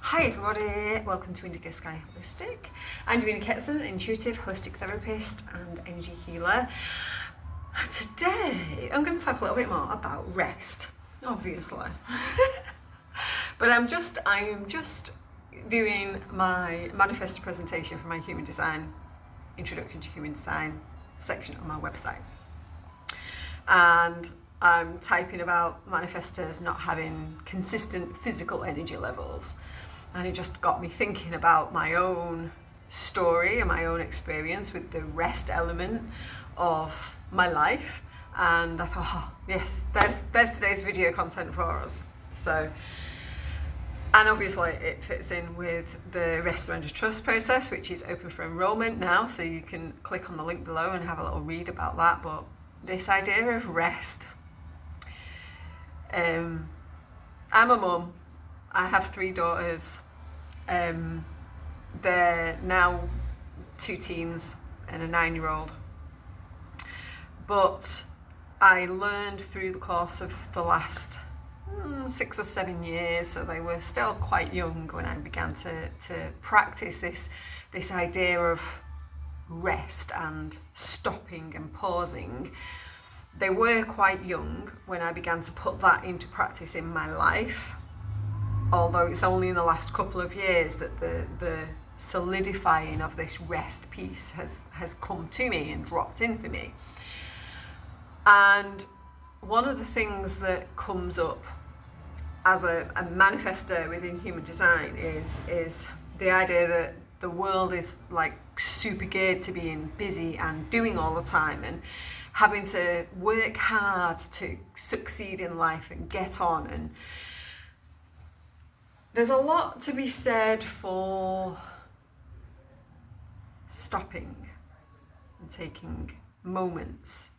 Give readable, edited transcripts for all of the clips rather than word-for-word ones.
Hi everybody, welcome to Indigo Sky Holistic. I'm Davina Ketson, intuitive holistic therapist and energy healer. Today I'm going to talk a little bit more about rest, obviously. But I'm just doing my manifesto presentation for my human design, introduction to human design section on my website. And I'm typing about manifestors not having consistent physical energy levels. And it just got me thinking about my own story and my own experience with the rest element of my life. And I thought, oh, yes, there's today's video content for us. So, and obviously it fits in with the Rest Surrender Trust process, which is open for enrollment now. So you can click on the link below and have a little read about that. But this idea of rest, I'm a mum. I have 3 daughters. They're now 2 teens and a 9-year-old. But I learned through the course of the last 6 or 7 years, so they were still quite young when I began to practice this idea of rest and stopping and pausing. They were quite young when I began to put that into practice in my life, although it's only in the last couple of years that the solidifying of this rest piece has come to me and dropped in for me. And one of the things that comes up as a manifestor within human design is the idea that the world is like super geared to being busy and doing all the time and having to work hard to succeed in life and get on. And there's a lot to be said for stopping and taking moments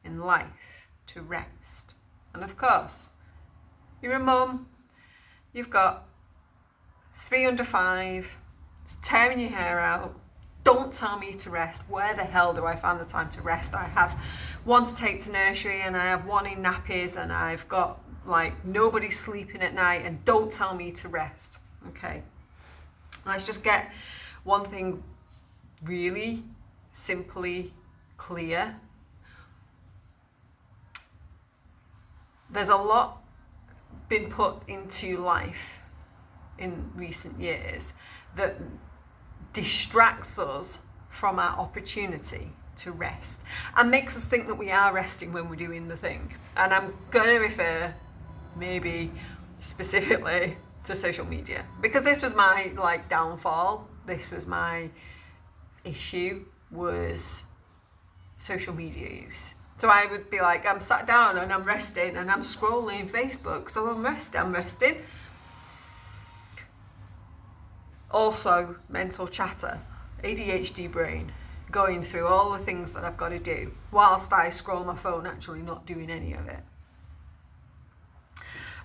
in life to rest. And of course, you're a mum, you've got 3 under 5, it's tearing your hair out. Don't tell me to rest. Where the hell do I find the time to rest? I have 1 to take to nursery and I have 1 in nappies and I've got like nobody sleeping at night, and don't tell me to rest. Okay, let's just get one thing really simply clear. There's a lot been put into life in recent years that distracts us from our opportunity to rest and makes us think that we are resting when we're doing the thing. And I'm going to refer maybe specifically to social media, because this was my downfall. This was my issue, was social media use. So I would be like, I'm sat down and I'm resting and I'm scrolling Facebook, so I'm resting. Also, mental chatter, ADHD brain, going through all the things that I've got to do whilst I scroll my phone, actually not doing any of it.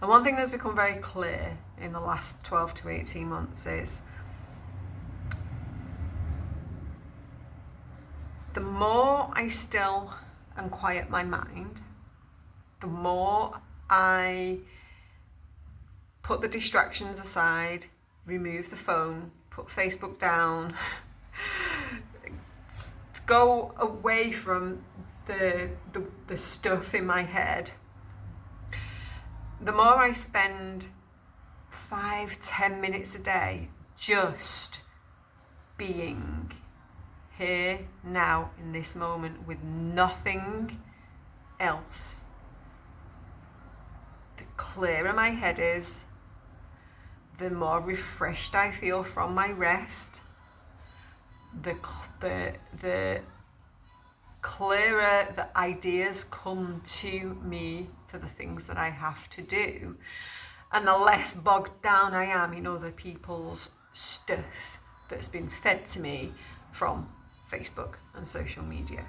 And one thing that's become very clear in the last 12 to 18 months is the more I still and quiet my mind, the more I put the distractions aside, remove the phone, put Facebook down, go away from the stuff in my head, the more I spend 5-10 minutes a day just being here, now, in this moment, with nothing else, the clearer my head is, the more refreshed I feel from my rest, the clearer the ideas come to me for the things that I have to do, and the less bogged down I am in other people's stuff that's been fed to me from Facebook and social media.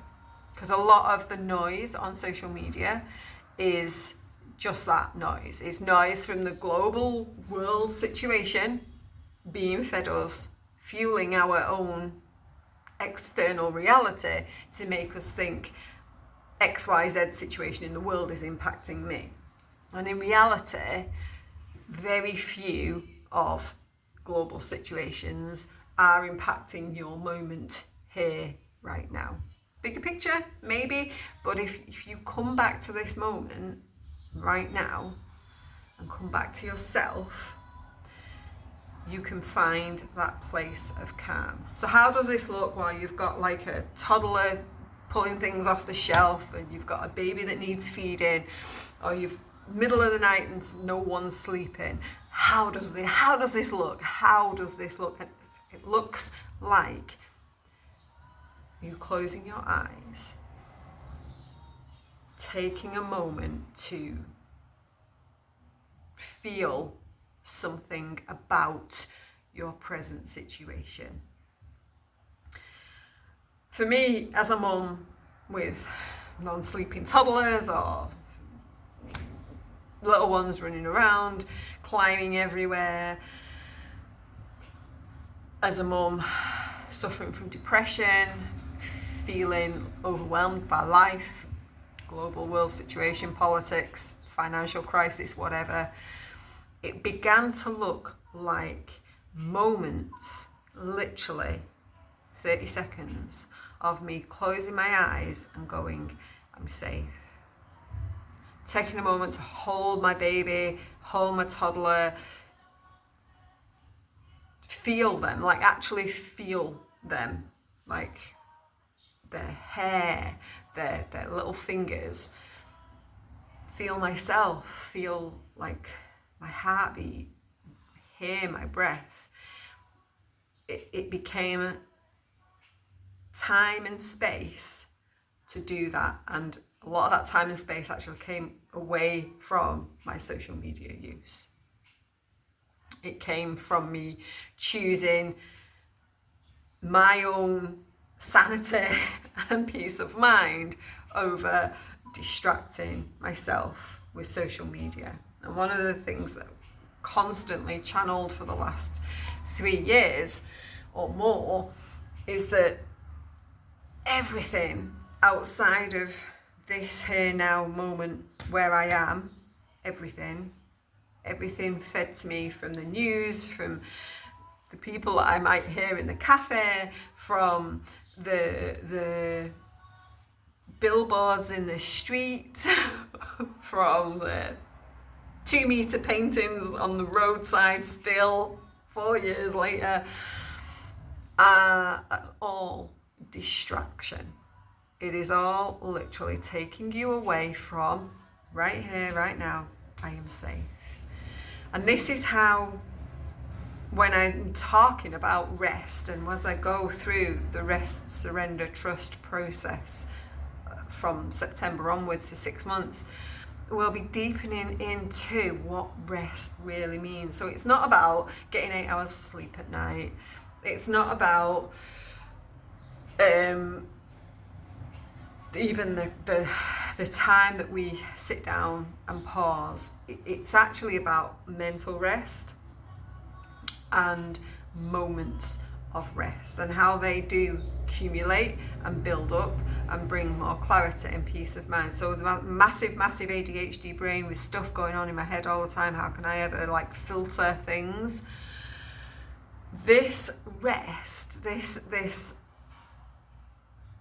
Because a lot of the noise on social media is just that noise. It's noise from the global world situation being fed us, fueling our own external reality to make us think XYZ situation in the world is impacting me. And in reality, very few of global situations are impacting your moment here, right now. Bigger picture, maybe, but if you come back to this moment right now and come back to yourself, you can find that place of calm. So how does this look while you've got like a toddler pulling things off the shelf, and you've got a baby that needs feeding, or you've middle of the night and no one's sleeping? How does this look? And it looks like you closing your eyes, taking a moment to feel something about your present situation. For me, as a mum with non-sleeping toddlers or little ones running around, climbing everywhere, as a mum suffering from depression, feeling overwhelmed by life, global world situation, politics, financial crisis, whatever, it began to look like moments, literally 30 seconds of me closing my eyes and going, I'm safe. Taking a moment to hold my baby, hold my toddler, feel them, like actually feel them, like their hair, their little fingers, feel myself, feel like my heartbeat, hear my breath. It became time and space to do that, and a lot of that time and space actually came away from my social media use. It came from me choosing my own sanity and peace of mind over distracting myself with social media. And one of the things that constantly channeled for the last 3 years or more is that everything outside of this here now moment where I am, everything fed to me from the news, from the people that I might hear in the cafe, from the billboards in the street, from the 2-meter paintings on the roadside still 4 years later. That's all distraction. It is all literally taking you away from right here, right now, I am safe. And this is how, when I'm talking about rest, and as I go through the rest, surrender, trust process from September onwards to 6 months, we'll be deepening into what rest really means. So it's not about getting 8 hours sleep at night. It's not about even the time that we sit down and pause. It's actually about mental rest and moments of rest, and how they do accumulate and build up and bring more clarity and peace of mind. So the massive ADHD brain with stuff going on in my head all the time, how can I ever filter things? This rest, this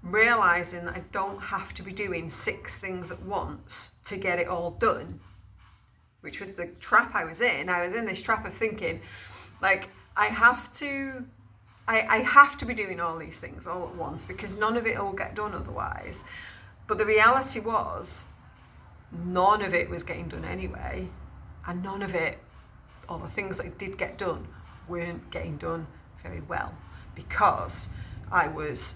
realizing that I don't have to be doing 6 things at once to get it all done, which was the trap I was in. I was in this trap of thinking, I have to be doing all these things all at once because none of it will get done otherwise. But the reality was, none of it was getting done anyway, and none of it, or the things that did get done, weren't getting done very well, because I was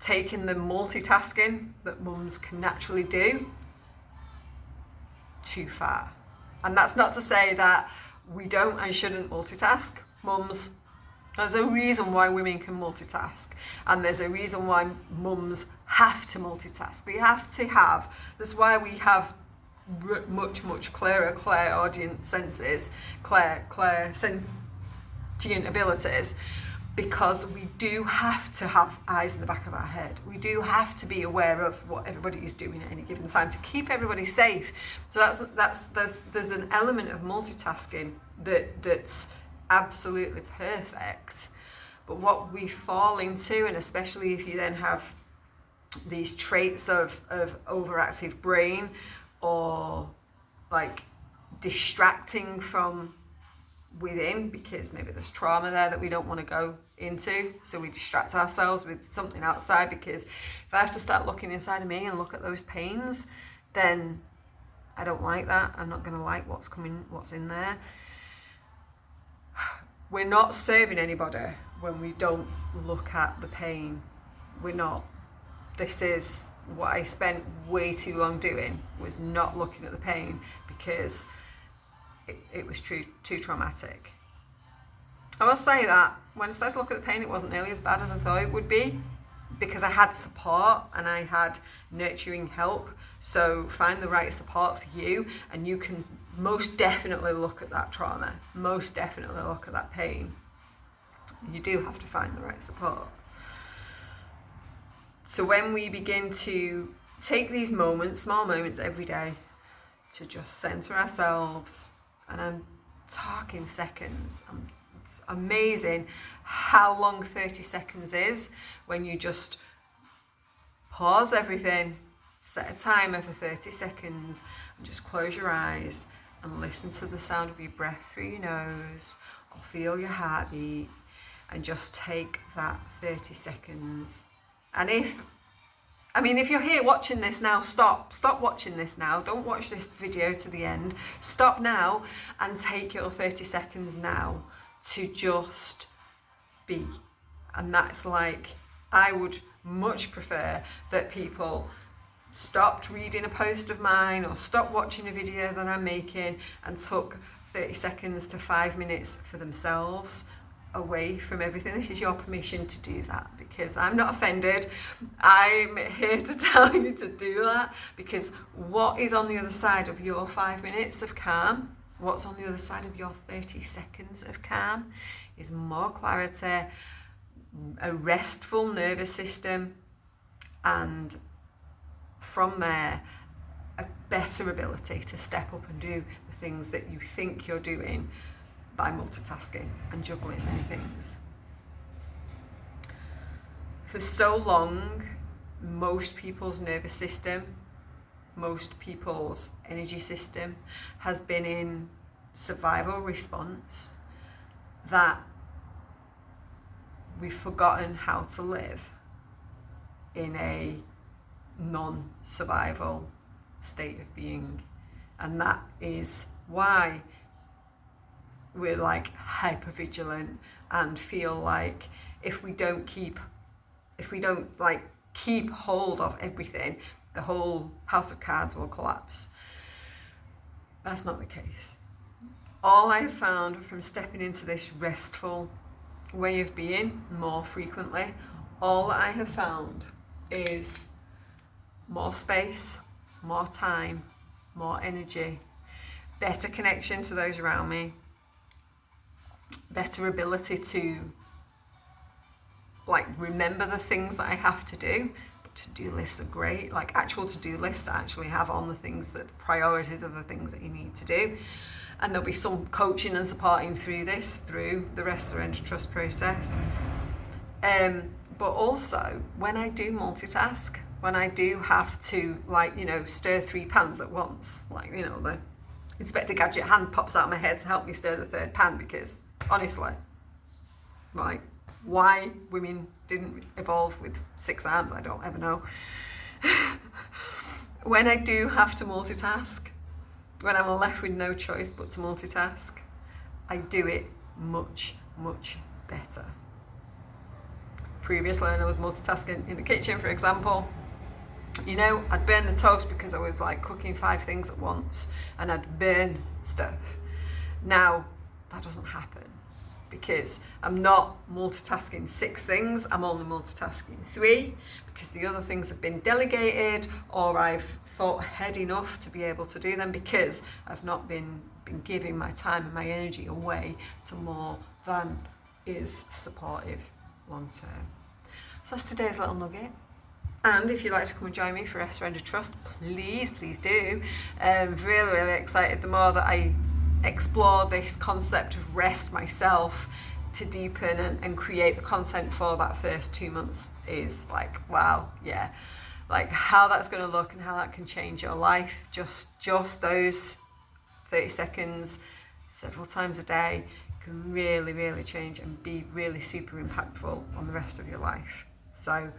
taking the multitasking that mums can naturally do too far. And that's not to say that we don't and shouldn't multitask. Mums, there's a reason why women can multitask, and there's a reason why mums have to multitask. We have to have, that's why we have much clearer clairaudient senses, clair sentient abilities, because we do have to have eyes in the back of our head. We do have to be aware of what everybody is doing at any given time to keep everybody safe. So there's an element of multitasking that's absolutely perfect. But what we fall into, and especially if you then have these traits of overactive brain, or like distracting from within, because maybe there's trauma there that we don't want to go into, so we distract ourselves with something outside, because if I have to start looking inside of me and look at those pains, then I don't like that. I'm not going to like what's in there. We're not serving anybody when we don't look at the pain. We're not. This is what I spent way too long doing, was not looking at the pain, because it was too traumatic. I will say that when I started to look at the pain, it wasn't nearly as bad as I thought it would be, because I had support and I had nurturing help. So find the right support for you, and you can most definitely look at that trauma, most definitely look at that pain. You do have to find the right support. So when we begin to take these moments, small moments every day, to just center ourselves, and I'm talking seconds. It's amazing how long 30 seconds is when you just pause everything, set a timer for 30 seconds, and just close your eyes and listen to the sound of your breath through your nose, or feel your heartbeat, and just take that 30 seconds. And if you're here watching this now, stop watching this now. Don't watch this video to the end. Stop now and take your 30 seconds now to just be. And that's like, I would much prefer that people stopped reading a post of mine or stopped watching a video that I'm making and took 30 seconds to 5 minutes for themselves, away from everything. This is your permission to do that, because I'm not offended. I'm here to tell you to do that, because what is on the other side of your 5 minutes of calm, what's on the other side of your 30 seconds of calm, is more clarity, a restful nervous system, and from there a better ability to step up and do the things that you think you're doing by multitasking and juggling many things. For so long, most people's nervous system, most people's energy system has been in survival response, that we've forgotten how to live in a non-survival state of being. And that is why we're like hyper vigilant and feel like if we don't keep hold of everything, the whole house of cards will collapse. That's not the case. All I have found from stepping into this restful way of being more frequently, all that I have found is more space, more time, more energy, better connection to those around me, better ability to remember the things that I have to do. To-do lists are great, like actual to-do lists that actually have on the things, that the priorities of the things that you need to do. And there'll be some coaching and supporting through this, through the rest surrender trust process. But also when I do multitask, when I do have to stir 3 pans at once, the Inspector Gadget hand pops out of my head to help me stir the 3rd pan, because honestly, why women didn't evolve with 6 arms, I don't ever know. When I do have to multitask, when I'm left with no choice but to multitask, I do it much, much better. Previously, when I was multitasking in the kitchen, for example, I'd burn the toast because I was cooking 5 things at once, and I'd burn stuff. Now, that doesn't happen, because I'm not multitasking 6 things, I'm only multitasking 3, because the other things have been delegated, or I've thought ahead enough to be able to do them, because I've not been giving my time and my energy away to more than is supportive long term. So that's today's little nugget. And if you'd like to come and join me for Surrender Trust, please do. I'm really, really excited. The more that I explore this concept of rest myself to deepen and create the content for that first 2 months is like, wow, yeah, like how that's going to look and how that can change your life, just those 30 seconds several times a day can really, really change and be really super impactful on the rest of your life. So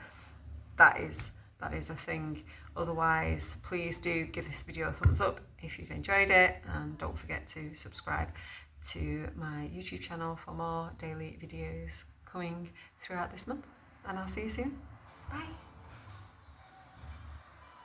that is a thing. Otherwise, please do give this video a thumbs up if you've enjoyed it, and don't forget to subscribe to my YouTube channel for more daily videos coming throughout this month, and I'll see you soon. Bye.